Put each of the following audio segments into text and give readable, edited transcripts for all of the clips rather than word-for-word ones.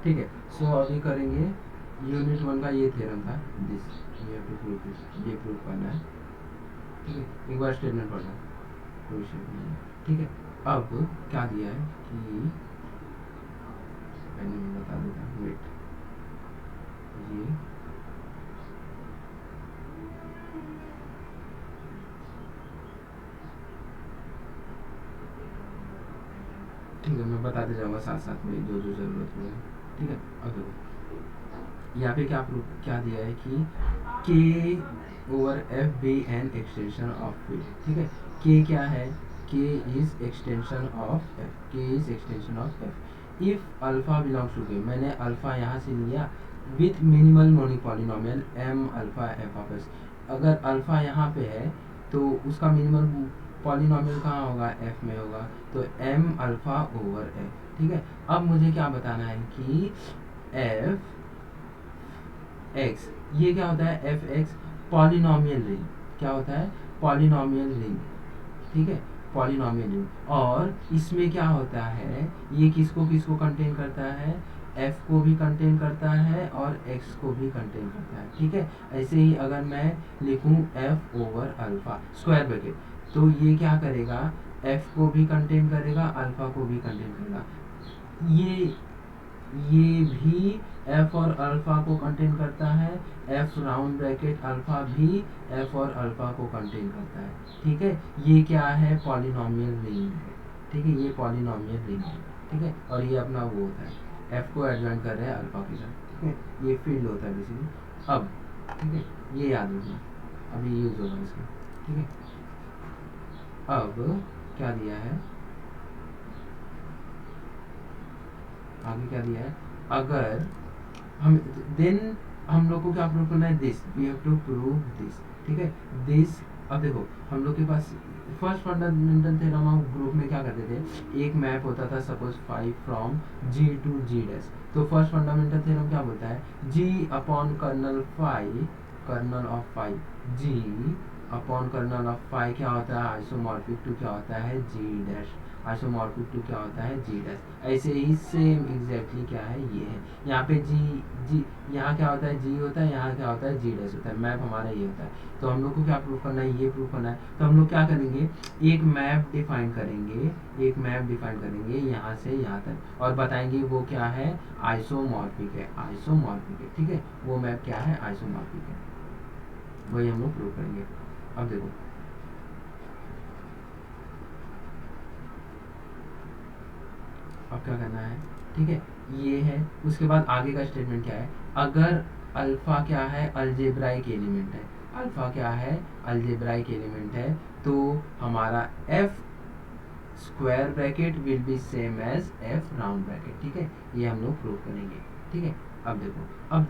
ठीक है। सो अभी करेंगे यूनिट 1 का ये थ्योरम था, this we have to prove this, ये प्रूव करना है। ठीक है, एक बार स्टेटमेंट पढ़ना, कोई इशू नहीं है। ठीक है, अब क्या दिया है कि मैंने बता देता हूँ, वेट, ये ठीक है, मैं बताते जाऊँगा साथ साथ में जो जो ज़रूरत हुआ है। ठीक है, अब देखो यहाँ पे क्या दिया है कि K over F be an extension of field. ठीक है, के क्या है, K is extension of F, K is extension of F if alpha belongs to K. मैंने अल्फा यहाँ से लिया with minimal monic polynomial M alpha F of S. अगर alpha यहाँ पे है तो उसका मिनिमल पॉलिनोमियल कहाँ होगा, एफ में होगा, तो एम अल्फा ओवर एफ। ठीक है, अब मुझे क्या बताना है कि एफ एक्स, ये क्या होता है, एफ एक्स पॉलिनोमियल रिंग, क्या होता है, पॉलिनोमियल रिंग। ठीक है, पॉलिनोमियल रिंग, और इसमें क्या होता है, ये किसको किसको कंटेन करता है, एफ को भी कंटेन करता है और एक्स को भी कंटेन करता है। ठीक है, ऐसे ही अगर मैं लिखूं F over alpha square bracket, तो ये क्या करेगा, एफ को भी कंटेन करेगा, अल्फा को भी कंटेन करेगा। ये भी एफ और अल्फा को कंटेन करता है, एफ राउंड ब्रैकेट अल्फा भी एफ और अल्फा को कंटेन करता है। ठीक है, ये क्या है, पॉलिनोमियल रिंग है। ठीक है, ये पॉलिनोमियल रिंग है। ठीक है, और ये अपना वो होता है, एफ को एडजॉइन कर रहे हैं अल्फा के साथ। ठीक है, ये फील्ड होता है बेसिकली। अब ठीक है, ये याद रखना, अभी यूज होगा इसका। ठीक है, अब क्या दिया है, आगे क्या दिया है, अगर हम देन हम लोग को क्या प्रूव करना है, this we have to prove this. ठीक है, दिस, अब देखो हम लोग के पास फर्स्ट फंडामेंटल थ्योरम हम ग्रुप में क्या करते थे, एक मैप होता था suppose 5 from G to G dash. तो फर्स्ट फंडामेंटल थ्योरम क्या बोलता है, G upon kernel five, kernel of five, G upon kernel of five क्या होता है, आइसोमॉर्फिक टू क्या होता है, जी डैश, आइसोमॉर्फिक टू क्या होता है, जी डैश। ऐसे ही सेम एग्जैक्टली क्या है, ये है, यहाँ पे जी, जी यहाँ क्या होता है, जी होता है, यहाँ क्या होता है, जी डैश होता है, मैप हमारा ये होता है। तो हम लोग को क्या प्रूफ करना है, ये प्रूफ करना है। तो हम लोग क्या करेंगे, एक मैप डिफाइन करेंगे, एक मैप डिफाइन करेंगे यहाँ से यहाँ तक, और बताएंगे वो क्या है, आइसोमॉर्फिक है, आइसोमॉर्फिक है। ठीक है, वो मैप क्या है, आइसोमॉर्फिक है, वही हम लोग प्रूफ करेंगे। अब देखो अब क्या करना है। ठीक है, ये है, उसके बाद आगे का स्टेटमेंट क्या है, अगर अल्फा क्या है, अलजेब्राइक एलिमेंट है, अल्फा क्या है, अलजेब्राइक एलिमेंट है, तो हमारा F square bracket will be same as F round bracket. ठीक है, ये हम लोग प्रूव करेंगे। ठीक है, अब देखो, अब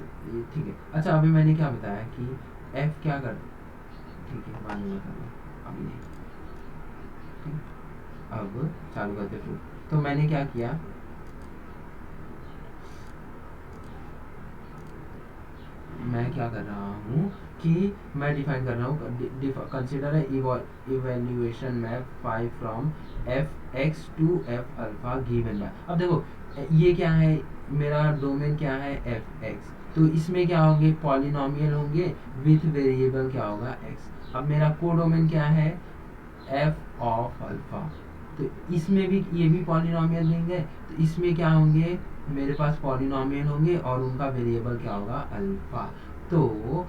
ठीक है, अच्छा अभी मैंने क्या बताया कि एफ क्या कर, ठीक है बाद में बताऊंगा, अभी नहीं। ठीक है, अब चालू करते प्रूफ। तो मैंने क्या किया, मैं क्या कर रहा हूँ कि मैं डिफाइन कर रहा हूँ, consider evaluation map 5 from F X to F alpha given by. अब देखो ये क्या है, मेरा डोमेन क्या है, एफ एक्स, तो इसमें क्या होंगे, पॉलिनोमियल होंगे विथ वेरिएबल क्या होगा, एक्स। अब मेरा को डोमेन क्या है, एफ ऑफ अल्फा, तो इसमें भी ये भी पॉलिनोमियल देंगे, तो इसमें क्या होंगे, मेरे पास पॉलिनोमियल होंगे और उनका वेरिएबल क्या होगा, अल्फा। तो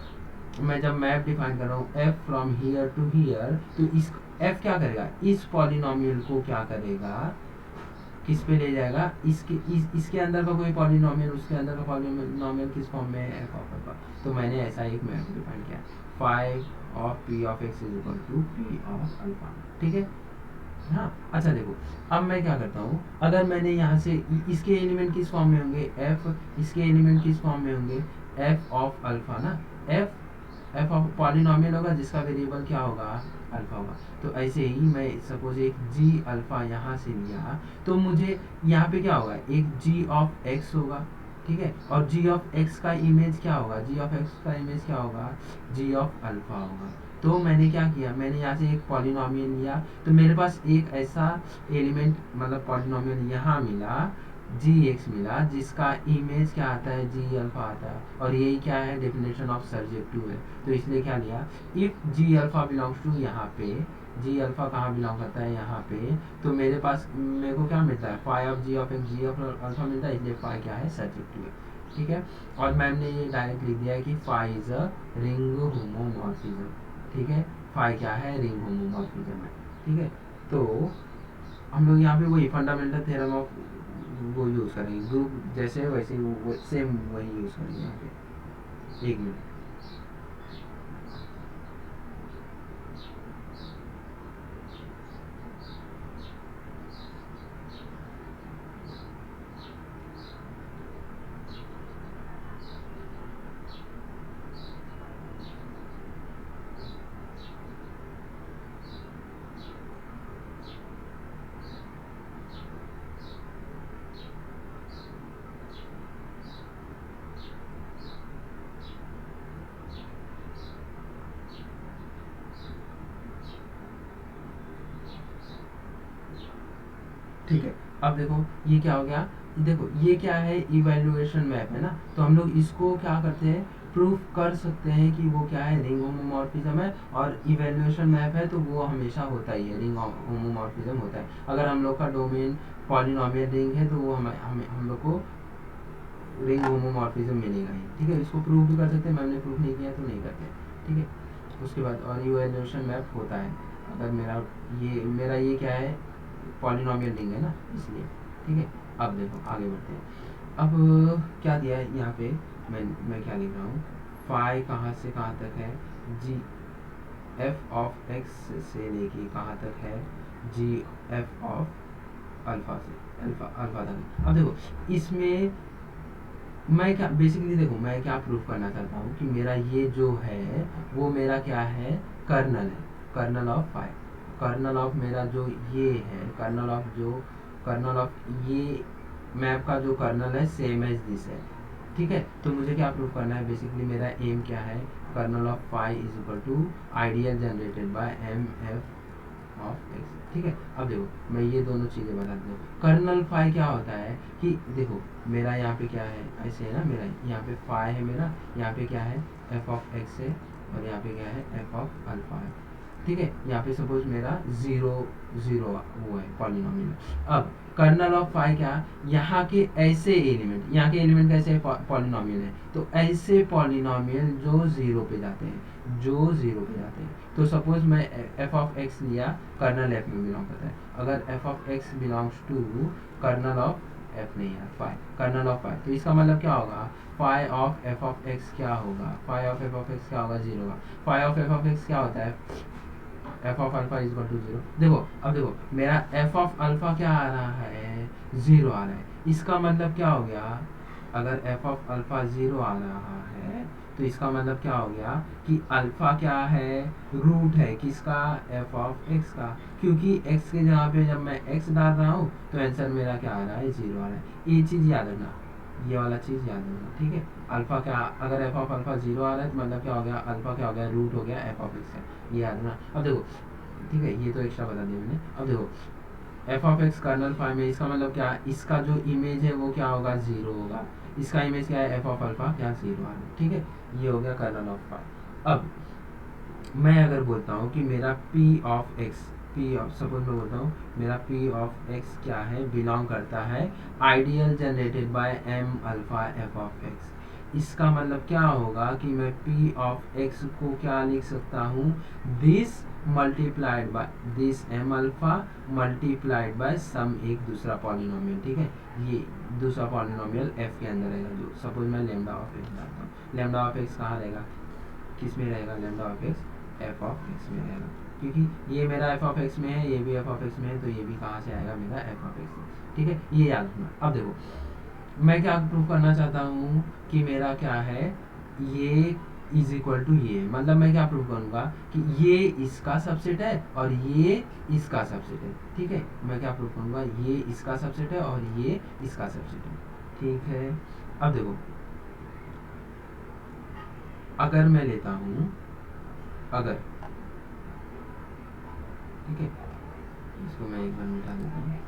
मैं जब मैप डिफाइन कर रहा हूँ F from here to here, तो इस एफ क्या करेगा, इस पॉलिनोमियल को क्या करेगा, किस पे ले जाएगा, इसके अंदर का कोई पॉलिनोमियल उसके अंदर का पॉलिनोमियल किस फॉर्म में है, एफ ऑफ अल्फा। तो मैंने ऐसा एक मैप डिफाइन किया, 5 of P of X is equal to P of alpha. ठीक है, हाँ अच्छा देखो, अब मैं क्या करता हूँ, अगर मैंने यहाँ से इसके एलिमेंट किस फॉर्म में होंगे, एफ, इसके एलिमेंट किस फॉर्म में होंगे, एफ ऑफ अल्फा ना, एफ ऑफ पॉलिनोमियल होगा जिसका वेरिएबल क्या होगा, अल्फा होगा। तो ऐसे ही मैं सपोज एक जी अल्फा यहाँ से लिया, तो मुझे यहाँ पे क्या होगा, एक जी ऑफ एक्स होगा। ठीक है, और जी ऑफ एक्स का इमेज क्या होगा, जी ऑफ एक्स का इमेज क्या होगा, जी ऑफ अल्फा होगा। तो मैंने क्या किया, मैंने यहाँ से एक पॉलिनोमियल लिया, तो मेरे पास एक ऐसा एलिमेंट मतलब पॉलिनोमियल यहाँ मिला, gx मिला, जिसका इमेज क्या आता है, g अल्फा आता है, और यही क्या है, डेफिनेशन ऑफ सर्जेक्टिव है। तो इसलिए क्या लिया, if g alpha belongs to यहाँ पे, g अल्फा कहाँ बिलोंग करता है, यहाँ पे, तो मेरे पास मेरे को क्या मिलता है, phi of g of x, g of alpha मिलता है, इसलिए फाई क्या है, सर्जेक्टिव है। ठीक है, और मैम ने ये डायरेक्ट लिख दिया है कि phi is a ring homomorphism. ठीक है, फाई क्या है, रिंग होमोमॉर्फिज्म है। ठीक है, तो हम लोग यहाँ पे वही फंडामेंटल थ्योरम ऑफ वो यूज करेंगे, ग्रुप जैसे वैसे वो सेम वही यूज करेंगे यहाँ पे। एक मिनट। ठीक है, अब देखो ये क्या हो गया, देखो ये क्या है, इवैल्यूएशन मैप है ना, तो हम लोग इसको क्या करते हैं, प्रूफ कर सकते हैं कि वो क्या है, रिंग होमोमॉर्फिज्म है, और इवैल्यूएशन मैप है तो वो हमेशा होता ही है, रिंग होमोमॉर्फिज्म होता है। अगर हम लोग का डोमेन पॉलिनोमियल रिंग है तो वो हम लोग को रिंग होमोमॉर्फिज्म मिलेगा ही। ठीक है, इसको प्रूव भी कर सकते हैं, मैंने प्रूफ नहीं किया तो नहीं करते। ठीक है, उसके बाद और इवैल्यूएशन मैप होता है, अगर मेरा ये क्या है, पॉलिनोमियल रिंग है ना, इसलिए। ठीक है, अब देखो आगे बढ़ते हैं। अब क्या दिया है यहाँ पे, मैं क्या लिख रहा हूँ, फाई कहाँ से कहाँ तक है, जी एफ ऑफ एक्स से लेके कहाँ तक है, जी एफ ऑफ अल्फा से अल्फा तक। अब देखो इसमें मैं क्या बेसिकली, देखो मैं क्या प्रूफ करना चाहता हूँ कि मेरा ये जो है वो मेरा क्या है, कर्नल है, kernel of phi, kernel of मेरा जो ये है, कर्नल ऑफ ये मैप का जो कर्नल है सेम एज दिस है। ठीक है, तो मुझे क्या प्रूफ करना है, बेसिकली मेरा एम क्या है, kernel of phi is equal to ideal generated by M F of X. ठीक है, अब देखो मैं ये दोनों चीज़ें बता दूँ, कर्नल फाई क्या होता है कि देखो मेरा यहाँ पे क्या है, ऐसे है ना, मेरा यहाँ पे फाई है, मेरा यहाँ पे क्या है, एफ ऑफ एक्स है, और यहाँ पे क्या है, एफ ऑफ अल्फा है। ठीक है, यहाँ पे सपोज मेरा जीरो जीरो वो है पॉलिनोमियल। अब कर्नल ऑफ फाई क्या, यहाँ के ऐसे एलिमेंट, यहाँ के एलिमेंट कैसे पॉलिनोमियल है, तो ऐसे पॉलिनोमियल जो जीरो पे जाते हैं, तो सपोज मैं एफ ऑफ एक्स लिया, कर्नल एफ में बिलोंग करता है, अगर F of x belongs to kernel of F नहीं है, फाई, कर्नल ऑफ फाई, तो इसका मतलब क्या होगा, phi of F of X क्या होगा, phi of F of X क्या होगा, जीरो होगा। Phi of F of X क्या होता है, F of alpha is equal to zero. देखो अब देखो मेरा एफ ऑफ अल्फा क्या आ रहा है, जीरो आ रहा है, इसका मतलब क्या हो गया, अगर एफ ऑफ अल्फा जीरो आ रहा है तो इसका मतलब क्या हो गया कि अल्फा क्या है, रूट है किसका, एफ ऑफ एक्स का, क्योंकि एक्स के जगह पे जब मैं एक्स डाल रहा हूँ तो आंसर मेरा क्या आ रहा है, जीरो आ रहा है। ये चीज़ याद रखना, ये वाला चीज़ याद रखना। ठीक है, अल्फा क्या, अगर एफ ऑफ अल्फा जीरो आ रहा है तो मतलब क्या हो गया, अल्फा क्या हो गया, रूट हो गया एफ ऑफ एक्स का, ये याद रखना। अब देखो ठीक है, ये तो एक्स्ट्रा बता दिया मैंने। अब देखो F of X kernel phi में, इसका मतलब क्या, इसका जो इमेज है वो क्या होगा, जीरो होगा, इसका इमेज क्या है, एफ ऑफ अल्फा क्या, जीरो आ रहा है। ठीक है, ये हो गया कर्नल ऑफ फाई। अब मैं अगर बोलता हूँ कि मेरा p of x, P of, suppose मैं बोलता हूँ मेरा पी ऑफ एक्स क्या है, बिलोंग करता है ideal generated by M alpha F of X, इसका मतलब क्या होगा कि मैं पी ऑफ एक्स को क्या लिख सकता हूँ, this multiplied by this M alpha multiplied by some एक दूसरा पॉलिनोमियल। ठीक है, ये दूसरा पॉलिनोमियल एफ के अंदर रहेगा, जो सपोज मैं लेमडा ऑफ एक्स डालता हूँ, लेमडा ऑफ एक्स कहाँ रहेगा, किस में रहेगा, lambda of x f of x में रहेगा, क्योंकि ये मेरा एफ ऑफ एक्स में है, ये भी एफ ऑफ एक्स में है, तो ये भी कहाँ से आएगा, मेरा एफ ऑफ एक्स में। ठीक है, ये याद रखना। अब देखो मैं क्या प्रूव करना चाहता हूँ कि मेरा क्या है, ये इज इक्वल टू ये, मतलब मैं क्या प्रूव करूंगा कि ये इसका सबसेट है और ये इसका सबसेट है। ठीक है, मैं क्या प्रूव करूंगा, ये इसका सबसेट है और ये इसका सबसेट है। ठीक है, अब देखो अगर मैं लेता हूं, अगर ठीक है, इसको मैं एक बार मिटा देता हूँ।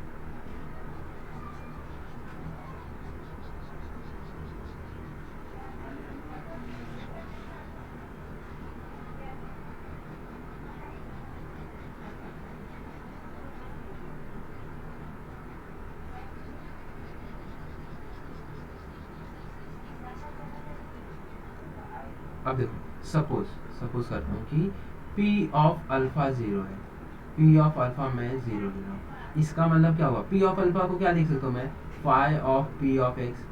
अब देखो, सपोज करता हूँ कि P ऑफ अल्फा जीरो है, P ऑफ अल्फा मैं जीरो ले रहा हूँ। इसका मतलब क्या हुआ, P ऑफ अल्फा को क्या लिख सकता हूँ मैं, phi of P of X,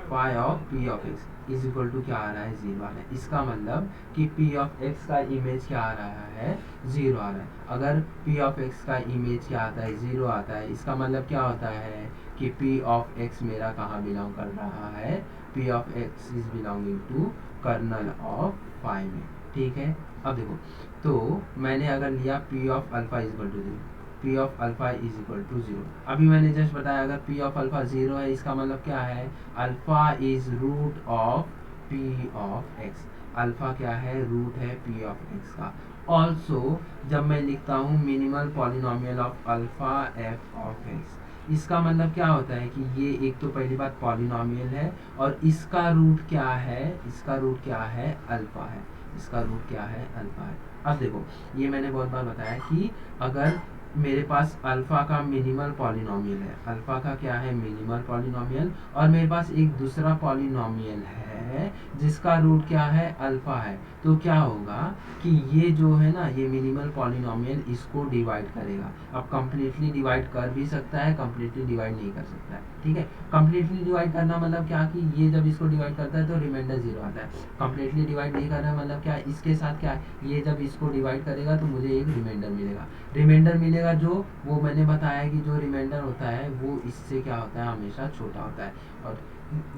phi of P of X is equal to क्या आ रहा है, जीरो आ रहा है। इसका मतलब कि P ऑफ एक्स का इमेज क्या आ रहा है, जीरो आ रहा है। अगर P ऑफ एक्स का इमेज क्या आता है, जीरो आता है, इसका मतलब क्या होता है कि P ऑफ एक्स मेरा कहाँ बिलोंग कर रहा है, P of X is belonging to kernel of phi में। ठीक है, अब देखो, तो मैंने अगर लिया P of alpha is equal to zero, P of alpha is equal to zero. अभी मैंने जस्ट बताया अगर P ऑफ अल्फा जीरो है, इसका मतलब क्या है, alpha is root of P of X. Alpha क्या है, रूट है P ऑफ एक्स का। ऑल्सो जब मैं लिखता हूँ minimal polynomial of alpha F of X, इसका मतलब क्या होता है कि ये एक तो पहली बात पॉलिनोमियल है और इसका रूट क्या है, इसका रूट क्या है, अल्फा है, इसका रूट क्या है, अल्फा है। अब देखो, ये मैंने बहुत बार बताया कि अगर मेरे पास अल्फा का मिनिमल पॉलिनोमियल है, अल्फा का क्या है, मिनिमल पॉलिनोमियल, और मेरे पास एक दूसरा पॉलिनोमियल है जिसका रूट क्या है, अल्फा है, तो क्या होगा कि ये जो है ना, ये मिनिमल पॉलिनोमियल इसको डिवाइड करेगा। अब कंप्लीटली डिवाइड कर भी सकता है, कंप्लीटली डिवाइड नहीं कर सकता है। ठीक है, कंप्लीटली डिवाइड करना मतलब क्या कि ये जब इसको डिवाइड करता है तो रिमाइंडर जीरो आता है। कंप्लीटली डिवाइड नहीं कर रहा है मतलब क्या, इसके साथ क्या, ये जब इसको डिवाइड करेगा तो मुझे एक रिमाइंडर मिलेगा। रिमाइंडर मिलेगा जो, वो मैंने बताया कि जो रिमाइंडर होता है वो इससे क्या होता है, हमेशा छोटा होता है। और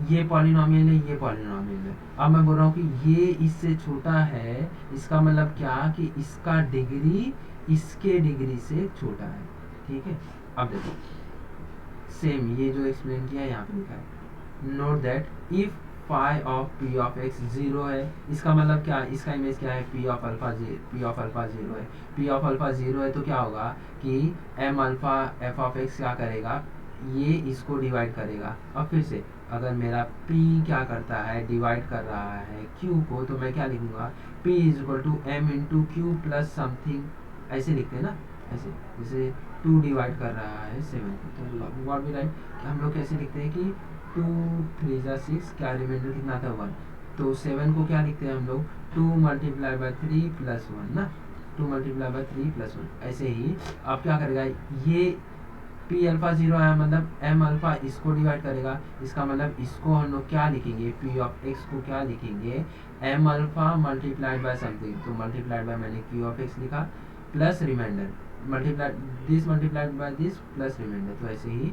ये पॉलिनोमियल है, ये पॉलिनोमियल है। अब मैं बोल रहा हूँ कि ये इससे छोटा है, इसका मतलब क्या कि इसका डिग्री इसके डिग्री से छोटा है। ठीक है, अब देखो सेम ये जो एक्सप्लेन किया है यहाँ पे लिखा है, note that if phi of P of X zero है, इसका मतलब क्या, इसका इमेज क्या है, P ऑफ अल्फा जीरो है। P ऑफ अल्फा जीरो है तो क्या होगा कि M alpha F of X क्या करेगा, ये इसको डिवाइड करेगा। अब फिर से अगर मेरा P क्या करता है, डिवाइड कर रहा है Q को, तो मैं क्या लिखूंगा, P is equal to M into Q plus something, ऐसे लिखते हैं ना, ऐसे जैसे 2 डिवाइड कर रहा है 7 को, तो व्हाट वी राइट, हम लोग कैसे लिखते हैं कि 2 3 जा 6, क्या रिमाइंडर कितना था 1, तो 7 को क्या लिखते हैं हम लोग, 2 मल्टीप्लाई बाय 3 प्लस 1 ना, 2 मल्टीप्लाई बाय 3 प्लस 1। ऐसे ही अब क्या करेगा, ये P अल्फा जीरो आया मतलब M अल्फा इसको डिवाइड करेगा, इसका मतलब इसको हम लोग क्या लिखेंगे, P ऑफ एक्स को क्या लिखेंगे, M alpha multiplied by something, तो मल्टीप्लाइड बाय मैंने Q ऑफ एक्स लिखा plus remainder, multiplied by this plus remainder, तो ऐसे ही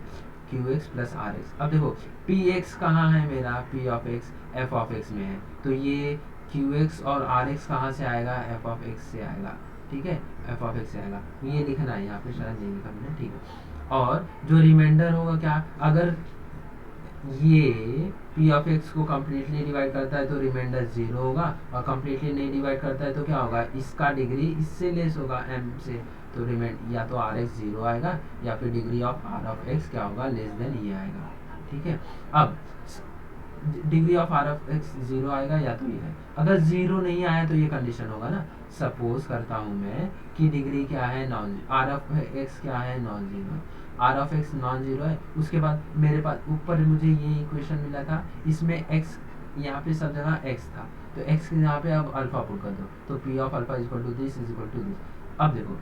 q x plus r x. अब देखो पी एक्स कहाँ है मेरा, p of x f of x में है, तो ये क्यू एक्स और आर एक्स कहाँ से आएगा, एफ ऑफ एक्स से आएगा। ठीक है, एफ ऑफ एक्स से आएगा, ये लिखना है यहाँ पे, शायद नहीं लिखा मैंने। ठीक है, और जो रिमाइंडर होगा क्या, अगर ये P ऑफ एक्स को कम्प्लीटली डिवाइड करता है तो रिमाइंडर जीरो होगा, और कम्प्लीटली नहीं डिवाइड करता है तो क्या होगा, इसका डिग्री इससे लेस होगा M से, तो रिमाइंड या तो आर एक्स जीरो आएगा या फिर degree of R of X क्या होगा, लेस देन ये आएगा। ठीक है, अब degree of R of X zero आएगा या तो ये है, अगर जीरो नहीं आया तो ये कंडीशन होगा ना, सपोज करता हूँ मैं कि डिग्री क्या है, नॉन, आर ऑफ एक्स क्या है, non zero, R of X non zero है। उसके बाद मेरे पास ऊपर मुझे ये इक्वेशन मिला था, इसमें एक्स यहाँ पे सब जगह एक्स था, तो एक्स के यहाँ पे अब अल्फा पुट कर दो, तो P of alpha is equal to this is equal to this. अब देखो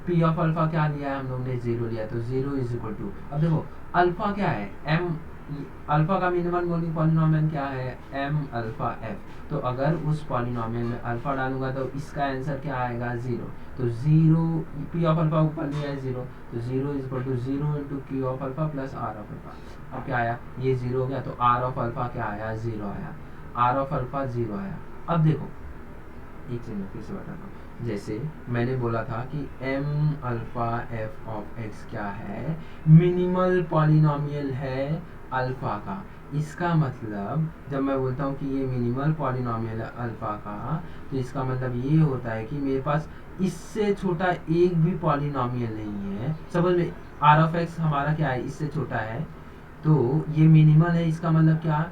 पी ऑफ अल्फा क्या लिया है हम लोग ने, जीरो लिया, तो जीरो इज इक्वल टू, अब देखो अल्फा क्या है, एम, अल्फा का मिनिमल पॉलिनोमियल क्या है, एम अल्फा एफ, तो अगर उस पॉलिनोमियल में अल्फा डालूंगा तो इसका आंसर क्या आएगा, जीरो, तो जीरो, पी ऑफ अल्फा ऊपर लिया है जीरो, तो zero is equal to zero into Q of alpha plus R of alpha. अब क्या आया, ये जीरो हो गया, तो आर ऑफ अल्फा क्या आया, जीरो आया, आर ऑफ अल्फा जीरो आया। अब देखो एक चीज मैं फिर से बताता हूँ, जैसे मैंने बोला था कि M alpha F of X क्या है, मिनिमल पॉलिनोमियल है अल्फा का। इसका मतलब जब मैं बोलता हूँ कि ये मिनिमल पॉलिनोमियल है अल्फा का, तो इसका मतलब ये होता है कि मेरे पास इससे छोटा एक भी पॉलिनोमियल नहीं है। सपोज में आर ऑफ एक्स हमारा क्या है, इससे छोटा है, तो ये मिनिमल है। इसका मतलब क्या,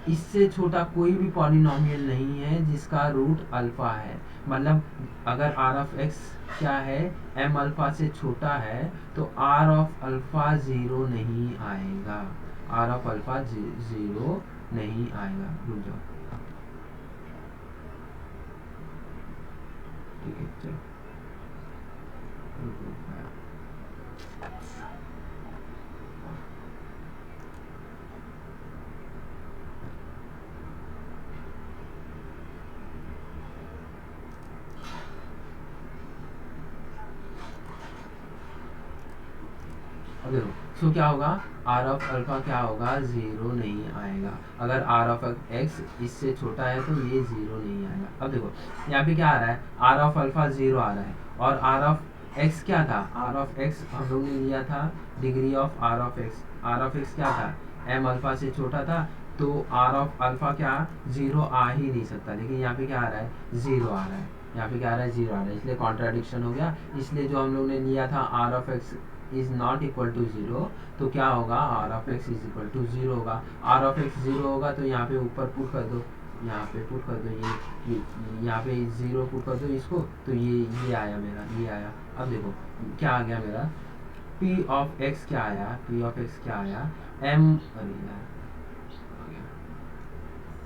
इससे छोटा कोई भी पॉलिनोमियल नहीं है जिसका रूट अल्फा है। मतलब अगर आर ऑफ एक्स क्या है, एम अल्फा से छोटा है, तो आर ऑफ अल्फा जीरो नहीं आएगा। आर ऑफ अल्फा जीरो नहीं आएगा। रुक जाओ, ठीक है, चलो रुको। अब देखो, सो क्या होगा, आर ऑफ अल्फा क्या होगा, जीरो नहीं आएगा। अगर आर ऑफ एक्स इससे छोटा है तो ये जीरो नहीं आएगा। अब देखो यहाँ पे क्या आ रहा है, आर ऑफ अल्फा जीरो आ रहा है, और आर ऑफ एक्स क्या था, आर ऑफ एक्स हम लोग ने लिया था degree of R of X. R of X क्या था, एम अल्फा से छोटा था, तो आर ऑफ अल्फा क्या जीरो आ ही नहीं सकता। लेकिन यहाँ पे क्या आ रहा है, जीरो आ रहा है। यहाँ पे क्या आ रहा है, जीरो आ रहा है, इसलिए कॉन्ट्राडिक्शन हो गया। इसलिए जो हम लोग ने लिया था R of X is not equal to zero, तो क्या होगा, R of X is equal to zero होगा। आर ऑफ एक्स जीरो होगा तो यहाँ पे ऊपर पुट कर दो, यहाँ पे पुट कर दो, ये यहाँ पे जीरो पुट कर दो इसको, तो ये आया मेरा, ये आया। अब देखो क्या आ गया मेरा, पी ऑफ एक्स क्या आया, पी ऑफ एक्स क्या आया, एम, अरे यार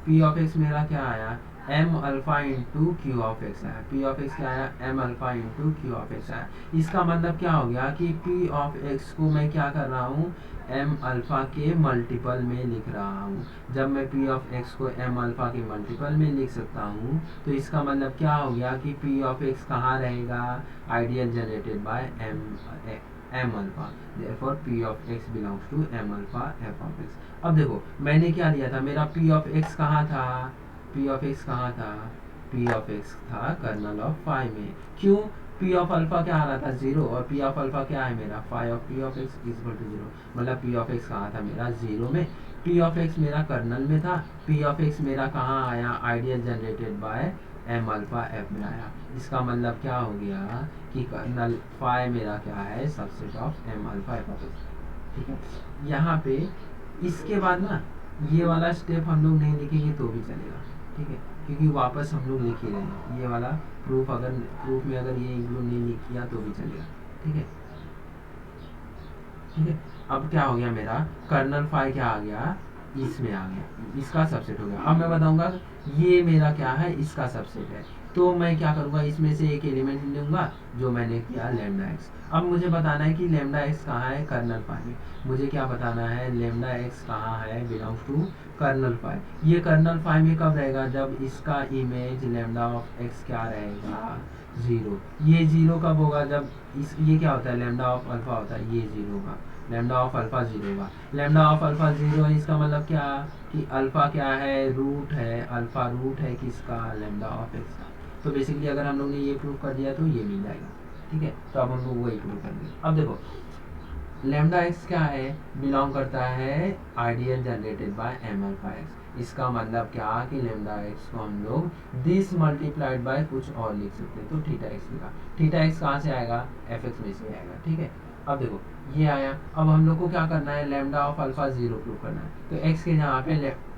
पी ऑफ एक्स मेरा क्या आया, M alpha into Q of X आया। पी ऑफ एक्स क्या आया, M alpha into Q of X आया। इसका मतलब क्या हो गया कि पी ऑफ एक्स को मैं क्या कर रहा हूँ, एम अल्फा के मल्टीपल में लिख रहा हूँ। जब मैं पी ऑफ एक्स को एम अल्फा के मल्टीपल में लिख सकता हूँ, तो इसका मतलब क्या हो गया कि पी ऑफ एक्स कहाँ रहेगा, ideal generated by M alpha. Therefore P of x belongs to M alpha F of X. अब देखो मैंने क्या लिया था, मेरा पी ऑफ एक्स कहाँ था, पी ऑफ एक्स कहाँ था, पी ऑफ एक्स था कर्नल ऑफ फाई में। क्यों, पी ऑफ अल्फा क्या आ रहा था, जीरो, और पी ऑफ अल्फा क्या है मेरा, phi of P of X is equal to zero. मतलब पी ऑफ एक्स कहाँ था मेरा, जीरो में। पी ऑफ एक्स मेरा कर्नल में था। पी ऑफ एक्स मेरा कहाँ आया, ideal generated by M alpha F में आया। इसका मतलब क्या हो गया कि कर्नल फाई मेरा क्या है, subset of M alpha F of X. ठीक है, यहाँ पे इसके बाद ना ये वाला स्टेप हम लोग नहीं लिखेंगे तो भी चलेगा, ठीक है, क्योंकि वापस हम लोग लिख ही रहे हैं ये वाला प्रूफ। अगर प्रूफ में अगर ये इंक्लूड नहीं किया तो भी चलेगा, ठीक है, ठीक है। अब क्या हो गया मेरा, कर्नल फाई क्या आ गया, इसमें आ गया, इसका सबसेट हो गया। अब मैं बताऊंगा ये मेरा क्या है, इसका सबसेट है। तो मैं क्या करूंगा, इसमें से एक एलिमेंट लूंगा जो मैंने किया लेमडा एक्स। अब मुझे बताना है कि लेमडा एक्स कहाँ है कर्नल फाई में। मुझे क्या बताना है, लेमडा एक्स कहाँ है, बिलोंग्स टू कर्नल फाई। ये कर्नल फाई में कब रहेगा, जब इसका इमेज लेमडा ऑफ एक्स क्या रहेगा, जीरो। ये जीरो कब होगा, जब इस ये क्या होता है, लेमडा ऑफ अल्फा होता है, ये जीरो होगा। लेमडा ऑफ अल्फा जीरो होगा। लेमडा ऑफ अल्फा जीरो है, इसका मतलब क्या कि अल्फा क्या है, रूट है, अल्फा रूट है किसका, लेमडा ऑफ एक्स का। तो बेसिकली अगर हम लोग ने ये प्रूव कर दिया तो ये मिल जाएगा, ठीक है। तो अब हम लोग वही प्रूव करेंगे। अब देखो लेमडा एक्स क्या है, बिलोंग करता है ideal generated by M alpha X. इसका मतलब क्या कि लेमडा एक्स को हम लोग दिस मल्टीप्लाइड बाय कुछ और लिख सकते हैं, तो थीटा एक्स लिखा। थीटा एक्स कहाँ से आएगा, एफ एक्स में से आएगा, ठीक है। अब देखो ये आया। अब हम लोग को क्या करना है, lambda of alpha zero prove करना है। तो एक्स के जहाँ पे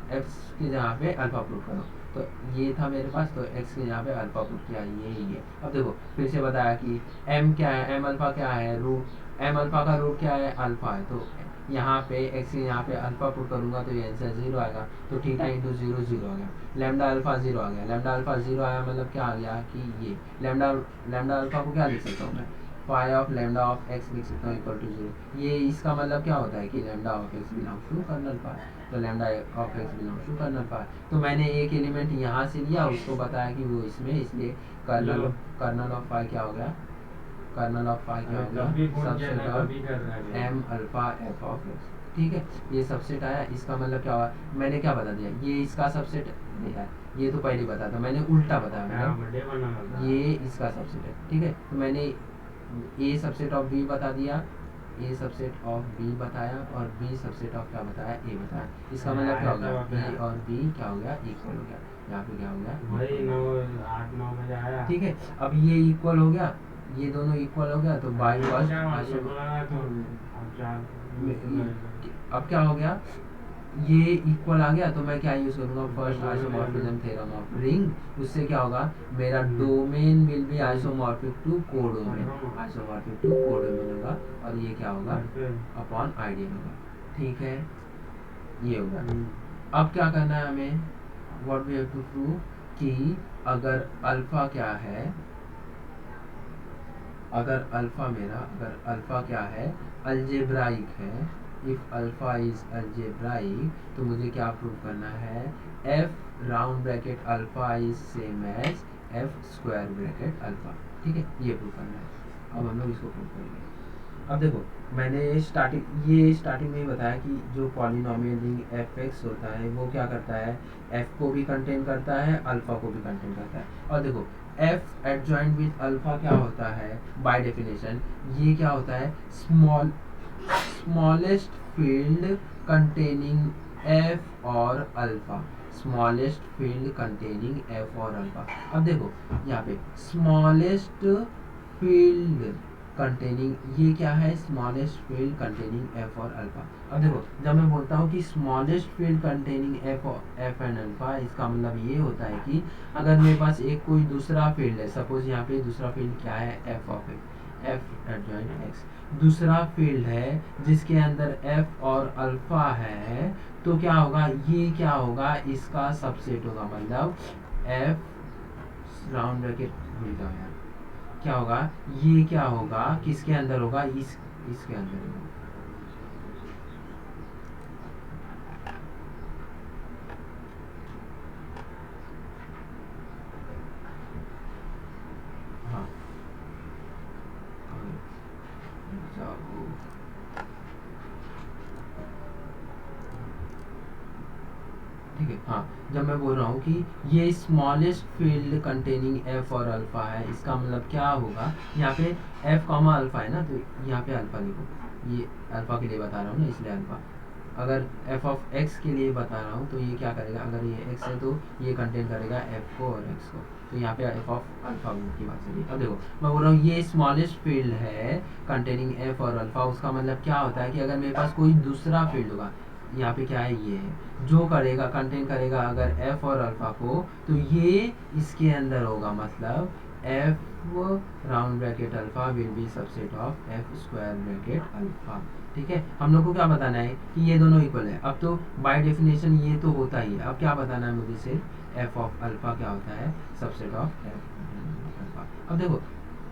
एक्स के जहाँ पे अल्फा प्रूव करो, तो ये था मेरे पास, तो एक्स के जहाँ पे अल्फा पुट किया, ये ही है। अब देखो फिर से बताया कि एम क्या है, एम अल्फा क्या है, रूट एम अल्फा का रूट क्या है, अल्फा है। तो यहाँ पे एक्स के यहाँ पे अल्फा पुट करूंगा तो ये आंसर जीरो आएगा। तो थीटा इंटू जीरो जीरो आ गया, लेमडा अल्फा जीरो आ गया। लेमडा अल्फा जीरो आया मतलब क्या आ गया कि ये लेमडा अल्फा को क्या लिख सकता हूँ मैं, phi of lambda of X लिख सकता हूँ इक्वल टू जीरो। ये इसका मतलब क्या होता है कि lambda of x belongs to kernel phi. तो lambda of x belongs to kernel phi. तो मैंने एक एलिमेंट यहाँ से लिया, उसको बताया कि वो इसमें, इसलिए कर्नल ऑफ फाई क्या हो गया, कर्नल ऑफ फाई क्या होगा, subset of M alpha F of X, ठीक है। ये सबसेट आया, इसका मतलब क्या हुआ, मैंने क्या बता दिया, ये इसका सबसेट है, ये तो पहले बता था, मैंने उल्टा बताया, मतलब ये इसका सबसेट है, ठीक है। तो मैंने ए सबसेट ऑफ बी बता दिया, ए सबसेट ऑफ बी बताया और बी सबसेट ऑफ क्या बताया, ए बताया। इसका मतलब क्या हो गया, ए और बी क्या हो गया, इक्वल हो गया। यहाँ पे क्या हो गया, वही 9 8 9 बजे आया। ठीक है। अब ये इक्वल हो गया, ये दोनों इक्वल हो गया, तो बाय फर्स्ट अब क्या हो गया, ये इक्वल आ गया, तो मैं क्या यूज करूंगा, first isomorphism theorem of ring. उससे क्या होगा, मेरा domain will be isomorphic to codomain, isomorphic to codomain होगा, और ये क्या होगा, अपॉन आइडियल होगा। ठीक है, ये होगा। अब क्या करना है हमें, what we have to prove, कि अगर अल्फा क्या है, अगर अल्फा क्या है, अलजेब्राइक है, इफ अल्फा इज अलजेब्राइक, तो मुझे क्या प्रूव करना है, F round bracket alpha is same as F square bracket alpha. ठीक है, ये प्रूव करना है। अब हम लोग इसको प्रूव करेंगे। अब देखो, मैंने स्टार्टिंग में ही बताया कि जो पॉलिनोमियल रिंग एफ एक्स होता है वो क्या करता है, एफ को भी कंटेन करता है, अल्फा को भी कंटेन करता है। और देखो, एफ एडजॉइंट विद अल्फा क्या होता है, बाय डेफिनेशन ये क्या होता है, स्मॉलेस्ट फील्ड कंटेनिंग एफ और alpha, smallest field containing F और अल्फा। अब देखो यहाँ पे स्मॉलेस्ट फील्ड कंटेनिंग, ये क्या है, स्मॉलेस्ट फील्ड कंटेनिंग एफ और अल्फा। अब देखो, जब मैं बोलता हूँ कि smallest field containing F and alpha, इसका मतलब ये होता है कि अगर मेरे पास एक कोई दूसरा फील्ड है, सपोज यहाँ पे दूसरा फील्ड क्या है, F of x, F adjoint x, दूसरा फील्ड है जिसके अंदर एफ और अल्फा है, तो क्या होगा, ये क्या होगा, इसका सबसेट होगा, मतलब एफ राउंड ब्रैकेट भूल जाओ यार, क्या होगा, ये क्या होगा, किसके अंदर होगा, इसके अंदर होगा। हाँ, ठीक है। हाँ, जब मैं बोल रहा हूँ कि ये स्मॉलेस्ट फील्ड कंटेनिंग एफ और अल्फा है, इसका मतलब क्या होगा, यहाँ पे एफ कॉमा अल्फा है ना, तो यहाँ पे अल्फा लिखो, ये अल्फा के लिए बता रहा हूँ ना, इसलिए अल्फा। अगर एफ ऑफ एक्स के लिए बता रहा हूँ तो ये क्या करेगा, अगर ये एक्स है तो ये कंटेन करेगा एफ को और एक्स को, तो यहाँ पे एफ ऑफ अल्फा की बात चलिए। अब देखो, मैं बोल रहा हूँ ये स्मॉलेस्ट फील्ड है कंटेनिंग एफ और अल्फा, उसका मतलब क्या होता है कि अगर मेरे पास कोई दूसरा फील्ड होगा, यहाँ पे क्या है, ये है जो करेगा, कंटेन करेगा अगर एफ और अल्फा को, तो ये इसके अंदर होगा, मतलब F round bracket alpha will be subset of F square bracket alpha. ठीक है, हम लोग को क्या बताना है कि ये दोनों इक्वल है। अब तो बाय डेफिनेशन ये तो होता ही है, अब क्या बताना है मुझे, सिर्फ एफ ऑफ अल्फा क्या होता है, सबसेट ऑफ एफ अल्फा। अब देखो,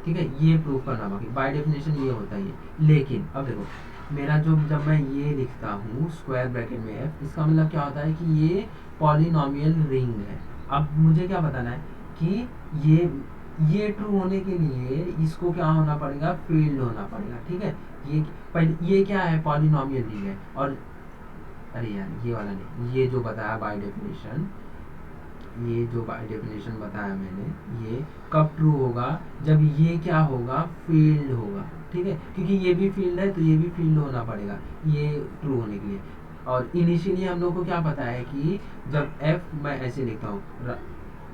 ठीक है, ये प्रूव करना बाकी, बाय डेफिनेशन ये होता ही है। लेकिन अब देखो, मेरा जो, जब मैं ये लिखता हूँ स्क्वायर ब्रैकेट में एफ, इसका मतलब क्या होता है कि ये पॉलिनोमियल रिंग है। अब मुझे क्या बताना है कि ये ट्रू होने के लिए इसको क्या होना पड़ेगा, फील्ड होना पड़ेगा। ठीक है, ये पहले ये क्या है, पॉलिनोमियल रिंग है, और अरे यार ये वाला नहीं, ये जो बताया बाय डेफिनेशन, ये जो बाय डेफिनेशन बताया मैंने, ये कब ट्रू होगा, जब ये क्या होगा, फील्ड होगा। ठीक है, क्योंकि ये भी फील्ड है तो ये भी फील्ड होना पड़ेगा ये ट्रू होने के लिए। और इनिशियली हम लोग को क्या पता है कि जब एफ मैं ऐसे लिखता हूँ,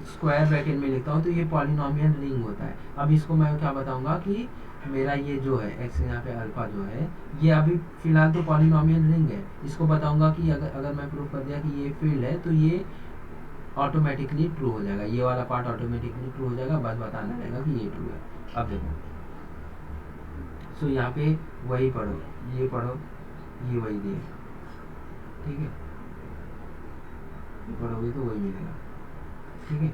स्क्वायर ब्रैकेट में लिखता हूँ, तो ये पॉलिनोमियल रिंग होता है। अब इसको मैं क्या बताऊंगा कि मेरा ये जो है एक्स, यहाँ पे अल्फा जो है, ये अभी फिलहाल तो पॉलिनोमियल रिंग है, इसको बताऊंगा कि अगर मैं प्रूव कर दिया कि ये फील्ड है, तो ये ऑटोमेटिकली ट्रू हो जाएगा, ये वाला पार्ट ऑटोमेटिकली ट्रू हो जाएगा, बस बताना रहेगा कि ये ट्रू है। अब देखो, सो यहाँ पे वही पढ़ो, ये पढ़ो, ये वही दिए, ठीक है, ये पढ़ोगे तो वही मिलेगा। ठीक है,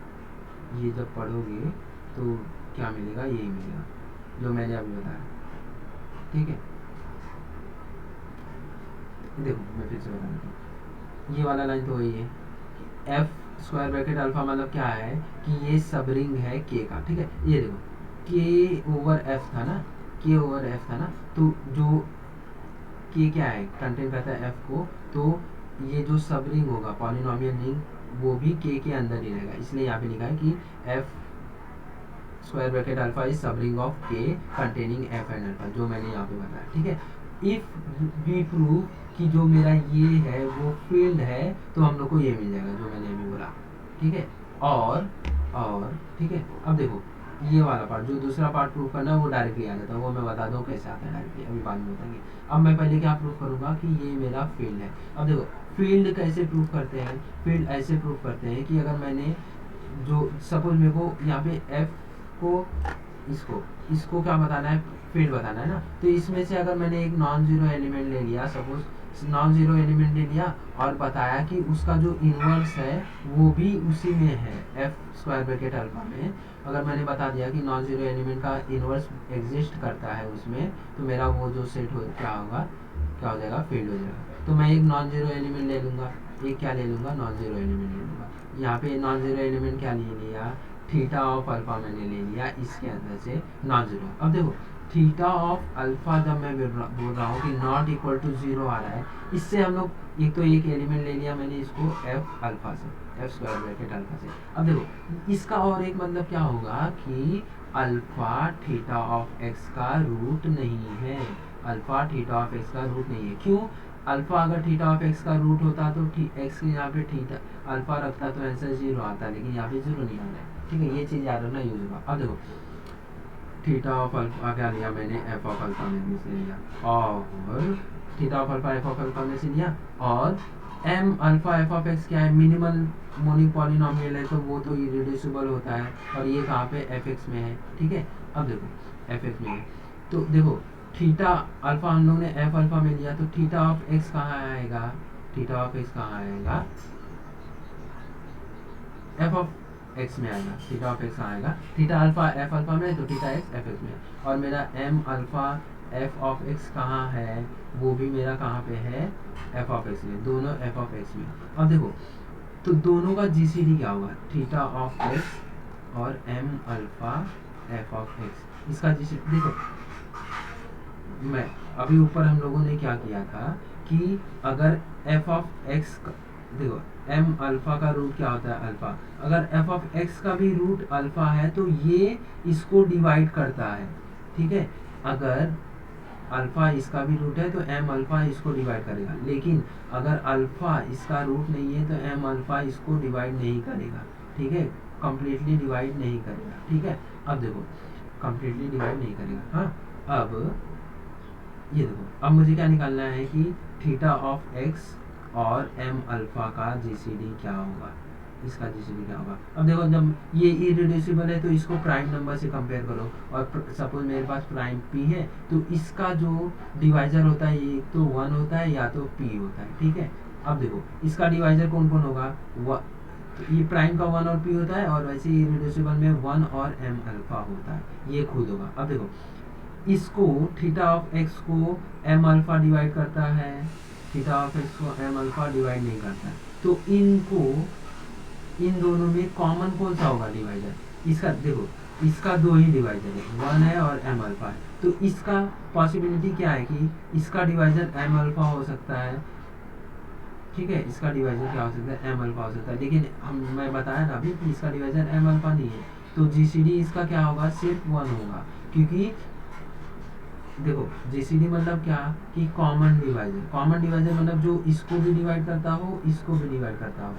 ये जब पढ़ोगे तो क्या मिलेगा, यही मिलेगा जो मैंने अभी बताया। ठीक है, देखो मैं फिर से बता देता हूँ, ये वाला लाइन तो वही है, एफ स्क्वायर ब्रैकेट अल्फा मतलब क्या है कि ये सब रिंग है के का। ठीक है, ये देखो के ओवर एफ था ना, के ओवर एफ था ना, तो जो के क्या है, कंटेन करता है एफ को, तो ये जो सब रिंग होगा पॉलिनोमियल रिंग, वो भी के अंदर ही रहेगा, इसलिए यहाँ पे लिखा है कि F square bracket alpha is सब रिंग ऑफ के कंटेनिंग एफ एंड अल्फा, जो मैंने यहाँ पे बताया। ठीक है, इफ वी प्रूव कि जो मेरा ये है वो फील्ड है, तो हम लोग को ये मिल जाएगा जो मैंने अभी बोला, ठीक है। और ठीक है, अब देखो ये वाला पार्ट, जो दूसरा पार्ट प्रूव करना है वो डायरेक्टली आ जाता है, वो मैं बता दूँ कैसे आता है डायरेक्टली, अभी बाद में बताएंगे। अब मैं पहले क्या प्रूव करूँगा कि ये मेरा फील्ड है। अब देखो फील्ड कैसे प्रूव करते हैं, फील्ड ऐसे प्रूव करते हैं कि अगर मैंने जो सपोज मेरे को यहाँ पे एफ को इसको क्या बताना है, फील्ड बताना है ना, तो इसमें से अगर मैंने एक नॉन जीरो एलिमेंट ले लिया, सपोज नॉन जीरो एलिमेंट ले लिया और बताया कि उसका जो इनवर्स है वो भी उसी में है, एफ स्क्वायर ब्रैकेट अल्फा में, अगर मैंने बता दिया कि नॉन जीरो एलिमेंट का इनवर्स एग्जिस्ट करता है उसमें, तो मेरा वो जो सेट हो क्या हो जाएगा, फील्ड हो जाएगा। तो मैं एक नॉन जीरो एलिमेंट ले लूँगा, एक क्या ले लूँगा, नॉन जीरो एलिमेंट ले लूँगा। यहाँ पे नॉन जीरो एलिमेंट क्या ले लिया, थीटा ऑफ अल्फा मैंने ले लिया इसके अंदर से नॉन जीरो। अब देखो थीटा ऑफ अल्फा जब मैं बोल रहा हूँ कि नॉट इक्वल टू जीरो आ रहा है, इससे हम लोग एक तो एक एलिमेंट ले लिया मैंने इसको एफ अल्फा से, एफ स्क्वायर ब्रैकेट अल्फा से। अब देखो इसका और एक मतलब क्या होगा कि अल्फा थीटा ऑफ एक्स का रूट नहीं है, अल्फा थीटा ऑफ एक्स का रूट नहीं है। क्यों, अल्फा अगर थीटा ऑफ एक्स का रूट होता तो एक्स के यहाँ पे थीटा अल्फा रखता तो आंसर जीरो आता, लेकिन यहाँ पे जीरो नहीं आ रहा है, ठीक है, ये चीज़ याद रखना यूज होगा। अब देखो थीटा ऑफ अल्फा क्या लिया मैंने, एफ ऑफ अल्फा में से लिया, और theta of alpha F of alpha में से लिया, और M alpha F of X क्या है, मिनिमल मोनिक पॉलिनोमियल है, तो वो तो इरेड्यूसिबल होता है, और ये कहाँ पे एफ एक्स में है, ठीक है। अब देखो एफ एक्स में है, तो देखो थीटा अल्फा हम लोग ने एफ अल्फा में लिया, तो थीटा ऑफ एक्स कहाँ आएगा, थीटा ऑफ एक्स कहाँ आएगा, एफ ऑफ एक्स में आएगा, थीटा ऑफ एक्स आएगा, थीटा अल्फा एफ अल्फा में, तो थीटा एक्स एफ एक्स में, और मेरा M alpha F of X कहाँ है, वो भी मेरा कहाँ पे है, एफ ऑफ एक्स में, दोनों एफ ऑफ एक्स में। अब देखो तो दोनों का जीसीडी क्या होगा, थीटा ऑफ एक्स और M alpha F of X, इसका जीसीडी देखो, मैं अभी ऊपर हम लोगों ने क्या किया था कि अगर एफ ऑफ एक्स देखो एम अल्फा का रूट क्या होता है, अल्फा, अगर एफ ऑफ एक्स का भी रूट अल्फा है तो ये इसको डिवाइड करता है, ठीक है। अगर अल्फा इसका भी रूट है तो एम अल्फा इसको डिवाइड करेगा, लेकिन अगर अल्फा इसका रूट नहीं है तो एम अल्फा इसको डिवाइड नहीं करेगा, ठीक है, कंप्लीटली डिवाइड नहीं करेगा, ठीक है। अब देखो कंप्लीटली डिवाइड नहीं करेगा, हाँ। अब ये देखो अब मुझे क्या निकालना है कि थीटा ऑफ एक्स और एम अल्फा का जीसीडी क्या होगा, इसका जीसीडी क्या होगा। अब देखो जब ये इरेड्यूसिबल है तो इसको प्राइम नंबर से कंपेयर करो, और सपोज मेरे पास प्राइम पी है तो इसका जो डिवाइजर होता है ये तो 1 होता है या तो पी होता है, ठीक है। अब देखो इसका डिवाइजर कौन कौन होगा, तो ये प्राइम का 1 और पी होता है, और वैसे इरेड्यूसिबल में 1 और एम अल्फा होता है, ये खुद होगा। अब देखो इसको थीटा ऑफ एक्स को एम अल्फा डिवाइड करता है, थीटा ऑफ एक्स को एम अल्फा डिवाइड नहीं करता है, तो इनको इन दोनों में कॉमन कौन सा होगा डिवाइजर, इसका देखो इसका दो ही डिवाइजर है, 1 है और एम अल्फा है, तो इसका पॉसिबिलिटी क्या है कि इसका डिवाइजर एम अल्फा हो सकता है, ठीक है, इसका डिवाइजर क्या हो सकता है, एम अल्फा हो सकता है, लेकिन मैं बताया ना अभी कि इसका डिवाइजर एम अल्फा नहीं है, तो जीसीडी इसका क्या होगा, सिर्फ 1 होगा, क्योंकि देखो जीसीडी मतलब क्या कि कॉमन डिवाइजर, कॉमन डिवाइजर मतलब जो इसको भी डिवाइड करता हो इसको भी डिवाइड करता हो,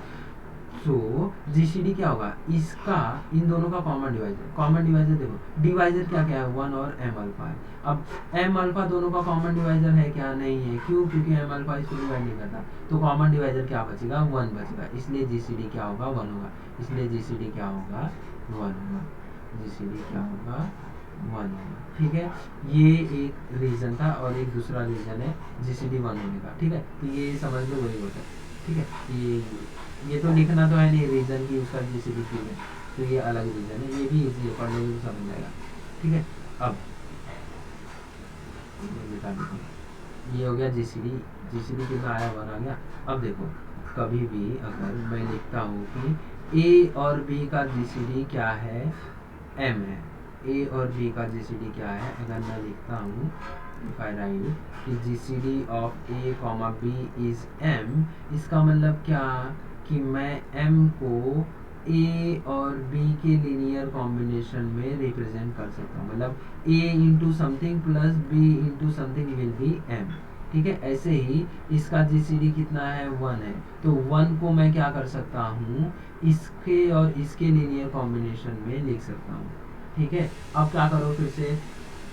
तो जीसीडी क्या होगा, इसका इन दोनों का कॉमन डिवाइजर, कॉमन डिवाइजर देखो डिवाइजर क्या क्या है, 1 और एम अल्फा है। अब एम अल्फा दोनों का कॉमन डिवाइजर है क्या, नहीं है, क्यों, क्योंकि एम अल्फा इसको डिवाइड नहीं करता, तो कॉमन डिवाइजर क्या बचेगा, 1 बचेगा, इसलिए जीसीडी क्या होगा, 1 होगा, इसलिए जीसीडी क्या होगा, 1 होगा, जीसीडी क्या होगा, 1 होगा, ठीक है। ये एक रीजन था, और एक दूसरा रीजन है जीसीडी 1 होने का, ठीक है, तो ये समझ लो वही होता है, ठीक है। ये तो लिखना तो है नहीं रीजन की उसका जीसीडी क्यों है, तो ये अलग रीजन है, ये भी इजी है, पढ़ने में तो समझ जाएगा, ठीक है। अब बता देता ये हो गया जीसीडी, जीसीडी कितना आया, 1 आ गया। अब देखो कभी भी अगर मैं लिखता हूँ कि ए और बी का जीसीडी क्या है, एम है, ए और बी का जीसीडी क्या है, अगर मैं लिखता हूँ इफ आई राइट कि GCD of A B is M, इसका मतलब क्या कि मैं m को ए और बी के लीनियर कॉम्बिनेशन में रिप्रेजेंट कर सकता हूँ, मतलब a into something plus b into something will be M. ठीक है, ऐसे ही इसका जीसीडी कितना है, 1 है, तो 1 को मैं क्या कर सकता हूँ, इसके और इसके लीनियर कॉम्बिनेशन में लिख सकता हूँ। ठीक है, अब क्या करो, फिर से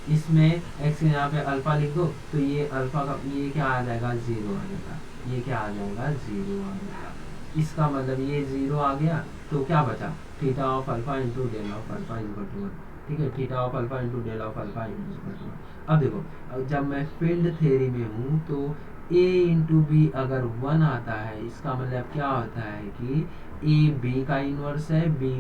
इसमें x यहाँ पे अल्फा लिख दो, तो ये अल्फा का ये क्या आ जाएगा, 0 आ जाएगा, ये क्या आ जाएगा, 0 आ जाएगा। इसका मतलब ये 0 आ गया, तो क्या बचा, theta of alpha into del of alpha is equal to 1। ठीक है, theta of alpha into del of alpha is equal to 1। अब देखो, जब मैं फील्ड थ्योरी में हूँ तो a इंटू बी अगर 1 आता है, इसका मतलब क्या होता है कि a b का इनवर्स है, b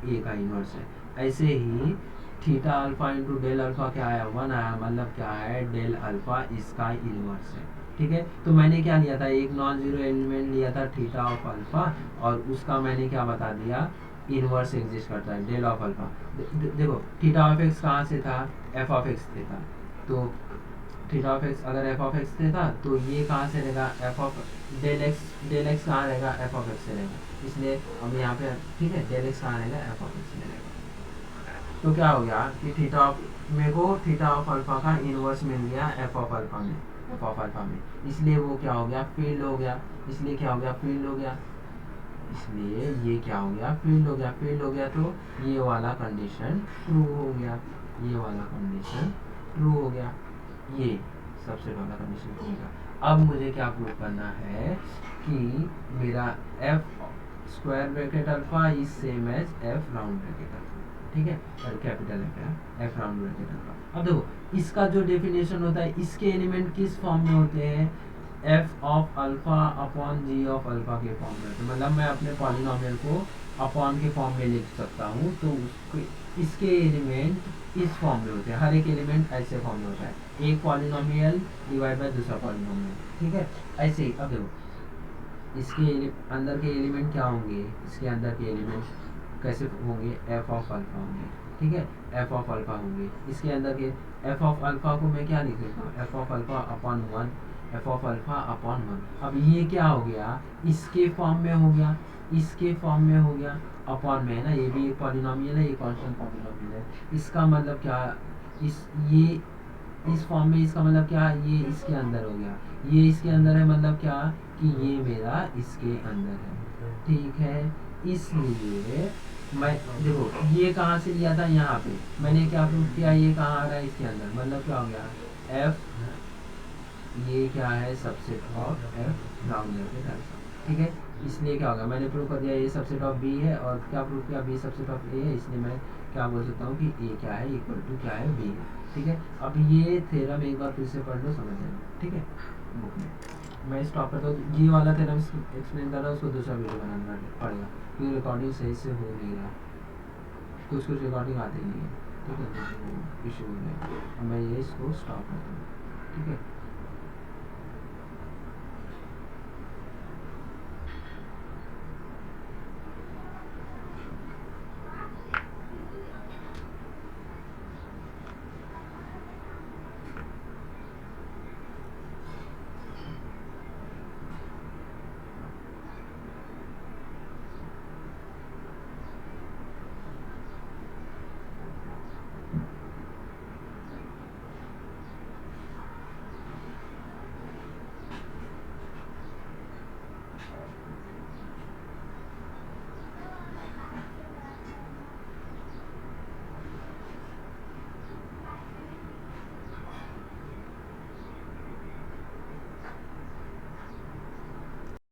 a का इनवर्स है। ऐसे ही theta alpha into del alpha क्या आया, 1 आया, मतलब क्या है, डेल अल्फा इसका इनवर्स है। ठीक है, तो मैंने क्या लिया था, एक नॉन जीरो एलिमेंट लिया था थीटा ऑफ अल्फा, और उसका मैंने क्या बता दिया, इनवर्स एग्जिस्ट करता है डेल ऑफ अल्फा। देखो थीटा ऑफ एक्स कहाँ से था, एफ ऑफ एक्स से था, तो थीटा ऑफ एक्स अगर एफ ऑफ एक्स से था तो ये कहाँ से रहेगा, एफ ऑफ डेल एक्स कहाँ रहेगा, एफ ऑफ एक्स से रहेगा, इसलिए हम यहाँ पे, ठीक है, डेल एक्स कहाँ रहेगा, एफ ऑफ एक्स से रहेगा। तो क्या हो गया कि थीटा ऑफ, मेरे को थीटा ऑफ अल्फा का इनवर्स मिल गया एफ ऑफ अल्फा में, एफ ऑफ अल्फा में, इसलिए वो क्या हो गया, फील्ड हो गया, इसलिए क्या हो गया, फील्ड हो गया, इसलिए ये क्या हो गया, फील्ड हो गया, फील्ड हो गया, तो ये वाला कंडीशन ट्रू हो गया, ये वाला कंडीशन ट्रू हो गया, ये सबसे वाला कंडीशन ट्रू हो गया। अब मुझे क्या प्रूव करना है कि मेरा F square bracket alpha is same as F round bracket alpha. ठीक है, और capital F round bracket alpha. अब देखो इसका जो डेफिनेशन होता है, इसके एलिमेंट किस फॉर्म में होते हैं, F of alpha upon G of alpha के फॉर्म में होते हैं, मतलब मैं अपने पॉलिनोमियल को अपॉन के फॉर्म में लिख सकता हूँ, तो उसके इसके एलिमेंट इस फॉर्म में होते हैं, हर एक एलिमेंट ऐसे फॉर्म में होता है, एक पॉलिनोमियल डिवाइड बाय दूसरा पॉलिनोमियल। ठीक है, ऐसे ही। अब देखो इसके अंदर के एलिमेंट क्या होंगे, इसके अंदर के एलिमेंट कैसे होंगे, एफ ऑफ अल्फा होंगे। ठीक है, एफ ऑफ अल्फा होंगे, इसके अंदर के एफ ऑफ अल्फा को मैं क्या लिख लेता हूँ, F of alpha upon 1, F of alpha upon 1। अब ये क्या हो गया, इसके फॉर्म में हो गया, इसके फॉर्म में हो गया, अपॉन में है ना, ये भी एक पॉलिनोमियल है, ये कांस्टेंट पॉलिनोमियल है, इसका मतलब क्या, ये इस फॉर्म में, इसका मतलब क्या, ये इसके अंदर हो गया, ये इसके अंदर है, मतलब क्या कि ये मेरा इसके अंदर है। ठीक है, इसलिए मैं देखो ये कहाँ से लिया था, यहाँ पे मैंने क्या प्रूव किया, ये कहाँ आ रहा है, इसके अंदर, मतलब क्या हो गया, एफ ये क्या है, subset of F round bracket alpha. ठीक है, इसलिए क्या होगा, मैंने प्रूव कर दिया ये सबसेट ऑफ बी है, और क्या प्रूव किया, बी सबसेट ऑफ ए है, इसलिए मैं क्या बोल सकता हूँ कि ए क्या है, इक्वल टू क्या है, बी है। ठीक है, अब ये थ्योरम एक बार फिर से पढ़ लो, समझ जाएगा। ठीक है, बुक में मैं स्टॉप करता हूँ, ये वाला थ्योरम एक्सप्लेन कर रहा हूँ, उसको दूसरा वीडियो बनाना पड़ेगा क्योंकि रिकॉर्डिंग सही से हो नहीं रहा, कुछ कुछ रिकॉर्डिंग आती नहीं है। ठीक है, इशू हो गया, अब मैं ये इसको स्टॉप करता हूँ। ठीक है।